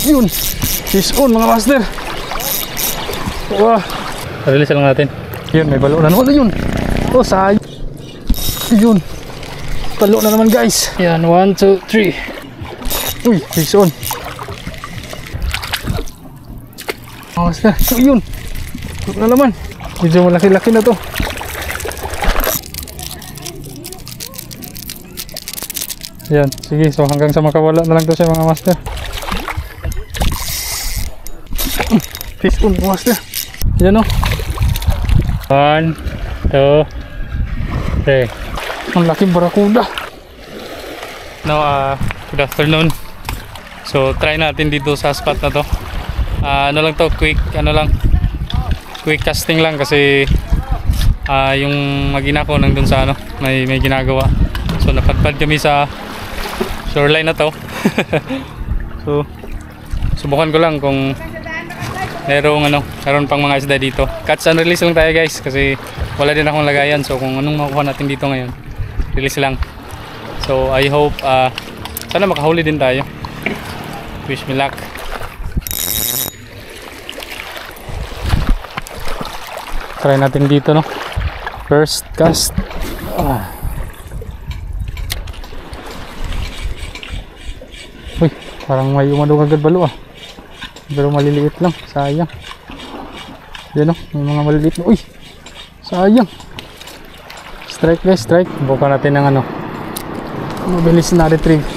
Yun. Fish on mga master. Wah. Release lang natin. Yun, may balo na naman. Yun. Oh, sayang. Yun. Balo na naman guys. Yan, 1, 2, 3. Uy, fish on. Mga master. So, yun. Balo na naman. Medyo malaki-laki na to. Yan, sige. So hanggang sa makawala na lang to siya mga master. Fish on mga master. Yan o. 1, 2, 3. Ang laking barakuda. Now, good afternoon. So try natin dito sa spot na to. Ano lang to, quick casting lang kasi yung magina ko nandun sa may ginagawa. So napadpad kami sa shoreline na to. So subukan ko lang kung meron pang mga isda dito. Catch and release lang tayo guys kasi wala din akong lagayan. So kung anong makuha natin dito ngayon, release lang. So I hope sana makahuli din tayo. Wish me luck. Try natin dito no. First cast. Uy, parang may umadong agad balo pero maliliit lang, sayang. Yan o, may mga maliliit na. Uy, sayang. Strike guys, strike. Buka natin ng mabilis na retrieve.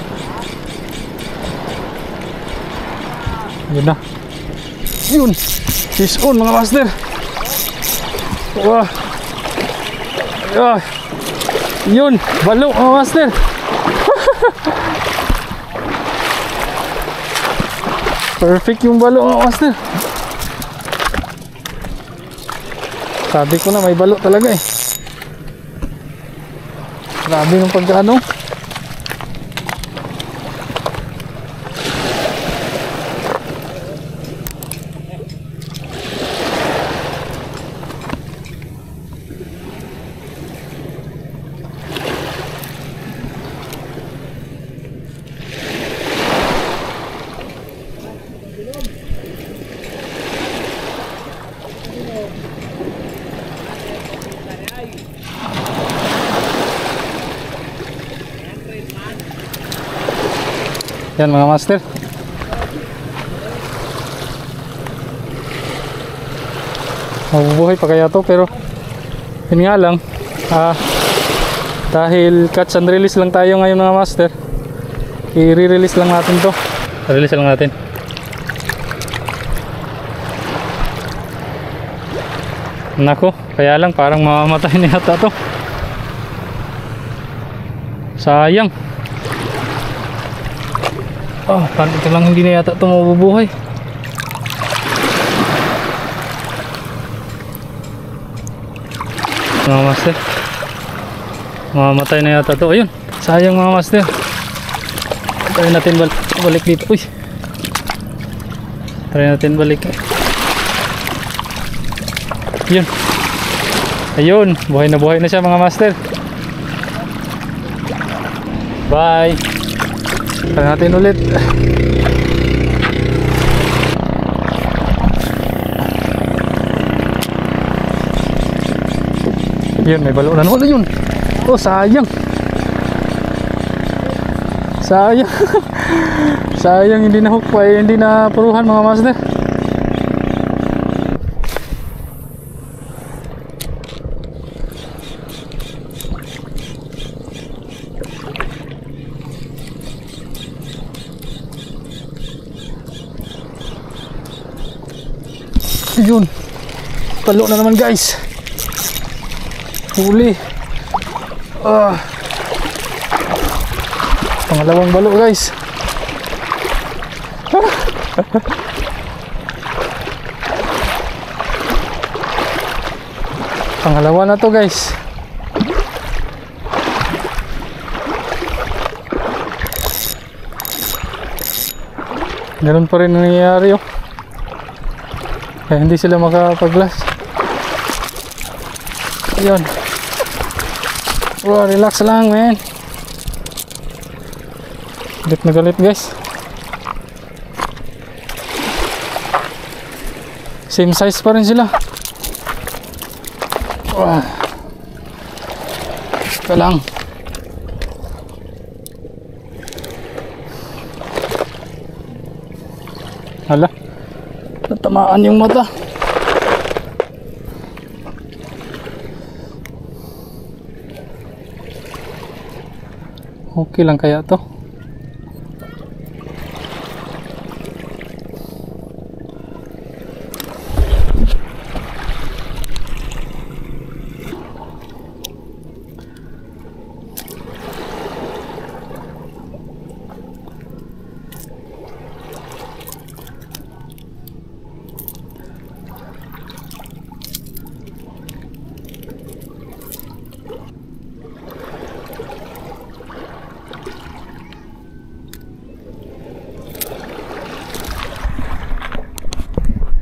Yun na. Yun, fish on mga master. Wah. Yun, balo mga master. Perfect yung balo mga master. Sabi ko na may balo talaga eh. Grabe yung pagkaano. Yan mga master. Mabubuhay pa kaya to pero yun nga lang dahil catch and release lang tayo ngayon mga master, i-release lang natin to. Release lang natin. Nako, kaya lang parang mamamatay na yata to. Sayang. Parang ito lang hindi na yata ito mabubuhay. Mga master, mamamatay na yata ito. Ayun, sayang mga master. Try natin balik dito. Uy, try natin balik. Yun. Ayun, buhay na siya mga master. Bye. Try natin ulit. Yun, may balo na naman. Yun. Oh, sayang. Sayang. Sayang hindi na hook pa, hindi na puruhan mga master. Yun, palo na naman guys. Huli. Pangalawang balo guys. Pangalawa na to guys. Ganun pa rin nangyayari oh. Kaya hindi sila makapag-glass. Ayun. Bro, relax lang man. Galit na galit guys. Same size pa rin sila. Ito lang. Hala, natamaan yung mata. Okay lang kaya to?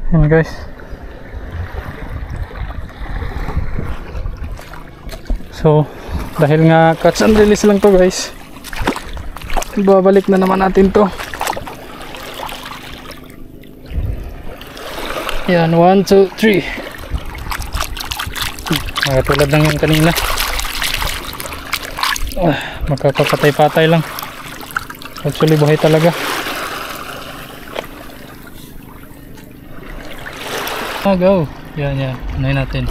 Yan guys. So dahil nga catch and release lang to guys, babalik na naman natin to. Yan, 1, 2, 3. Tulad lang yung kanina. Magkakapatay-patay lang. Actually buhay talaga. Go. Yan. Unahin natin.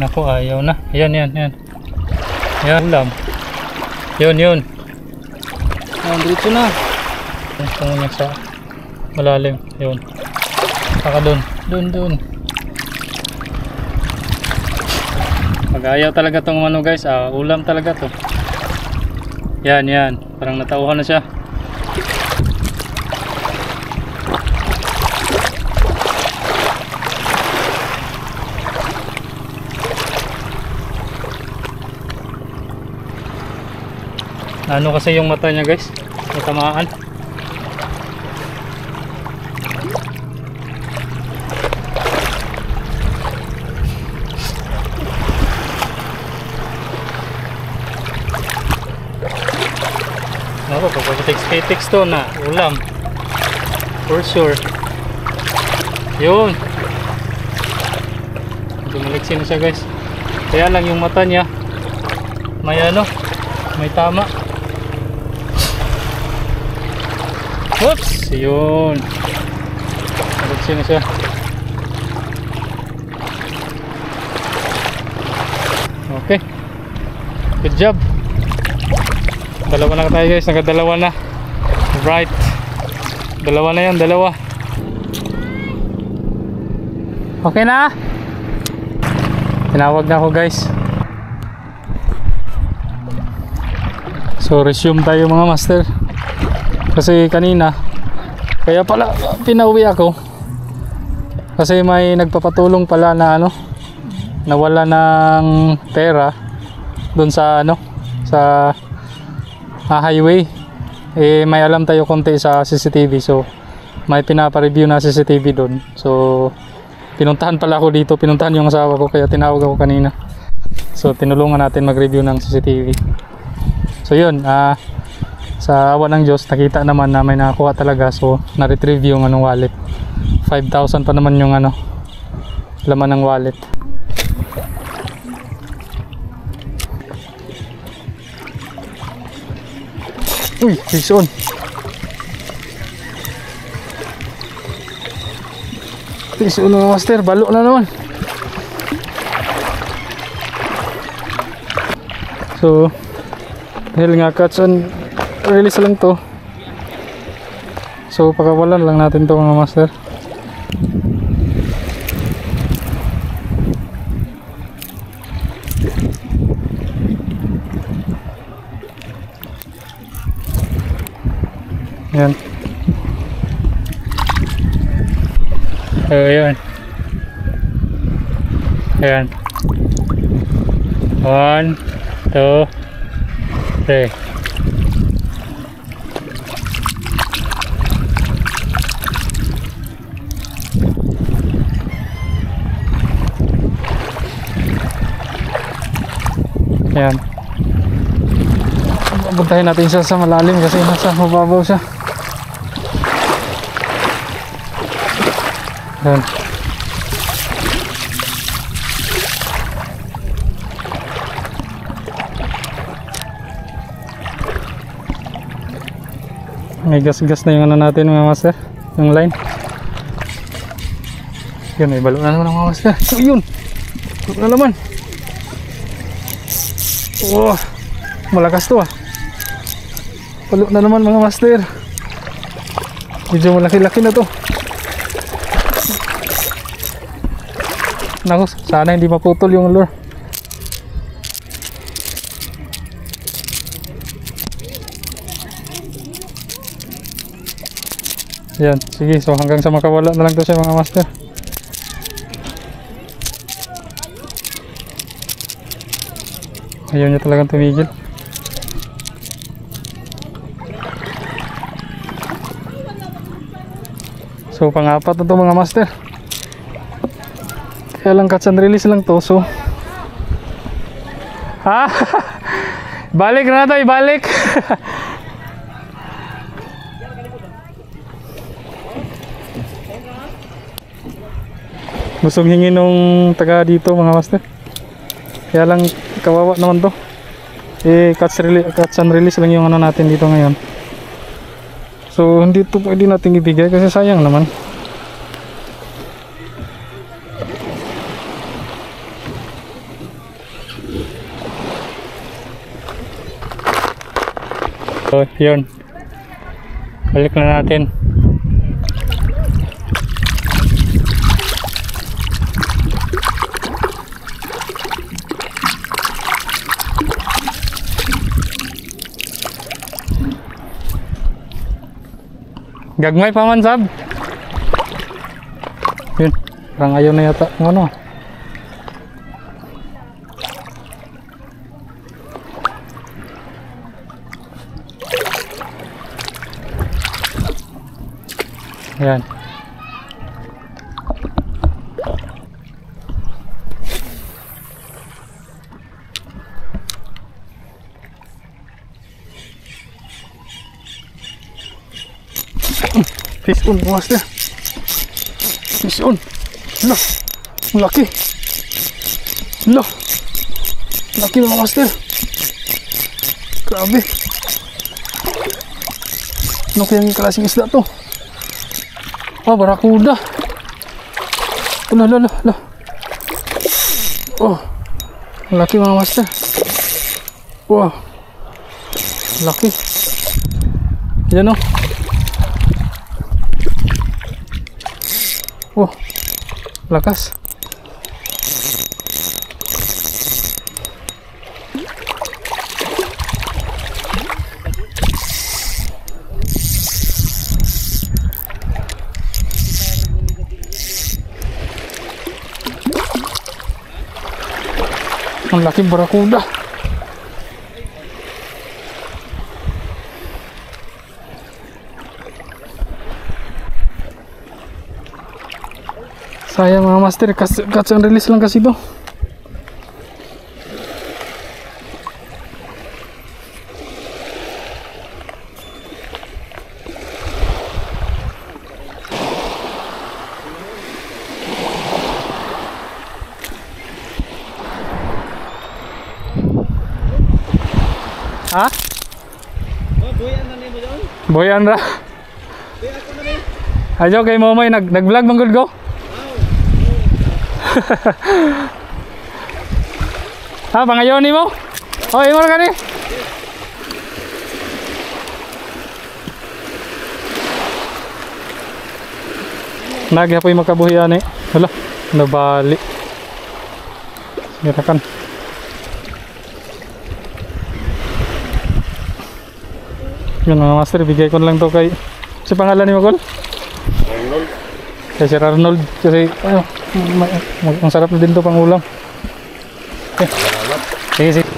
Naku, ayaw na. Yan. Yan, ulam. Yun. Yan, dito na. Ito muna sa malalim. Yun. Saka dun. Mag-ayaw talaga tong ano guys. Ulam talaga to. Yan. Parang natauhan na siya. Ano kasi yung mata niya guys, natamaan. Ako, pag-text to na ulam for sure. Yun, dumaliksin na siya guys. Kaya lang yung mata niya may may tama. Oops! Yun. Nalagsin na siya. Okay. Good job. Dalawa na tayo guys. Nagdalawa na. Right. Dalawa na yan. Okay na? Tinawag na ako guys. So resume tayo mga master. Kasi kanina kaya pala pinauwi ako kasi may nagpapatulong pala na nawala ng pera doon sa sa highway. May alam tayo konti sa CCTV, so may pinapa-review na CCTV doon. So pinuntahan pala ako dito, pinuntahan yung asawa ko, kaya tinawag ako kanina. So tinulungan natin mag-review ng CCTV. So yun, sa awa ng Diyos nakita naman na may nakakuha talaga, so na-retrieve yung wallet. 5,000 pa naman yung laman ng wallet. Uy, fish on. Fish on mga master, balo na naman. So dahil nga catch and release lang to, so pakawalan lang natin to mga master. Yan. Ayan. Ayan. 1, 2, 3. Ayan. Puntahin natin siya sa malalim kasi nasa mababaw siya. Yan. May gas-gas na yung ano natin mga master, yung line. Yun, may balo na naman mga master. So yun, balo na naman. Oh, malakas to ah. Balo na naman mga master. Medyo malaki-laki na to. Naku, sana hindi maputol yung lure. Yan, sige, so hanggang sa makawala na lang to siya mga master. Ayaw niya talagang tumigil. So pang-apat na to mga master. Kaya lang catch and release lang to, so ha? Balik na to, ibalik. Gustong hingi nung taga dito mga master. Kaya lang kawawa naman to. Catch and release lang yung ano natin dito ngayon. So hindi to pwede natin ibigay kasi sayang naman. So yun, balik na natin. Gagmay pa man sab. Yun, parang ayaw na yata ng ano. Ayan. Fish on, master. Fish on. Hala, laki. Hala, laki mga master. Grabe. Ano kayang klaseng isda to? Ah, barakuda. Hala, hala, hala. Oh, laki mga master. Wow, laki. Yan o. Oh, lakas. Ang laking barakuda. Sayang mga master, catch and release lang kasi ito. Ha? Oh, buyan na nimo doon. Buyan ra. Buyan ko na ni. Ayo kay Momoy nag-vlog manggod ko. Ha, pangayon ni mo? Oh, imo ra kani. Nagyapoy makabuhian eh. Hala, nabali. Girakan. Yun mga master, bigay ko na lang to kay si pangalan ni Magol? Arnold. Kay Sir Arnold kasi ang sarap na din to pang ulam. Okay. Sige, sige.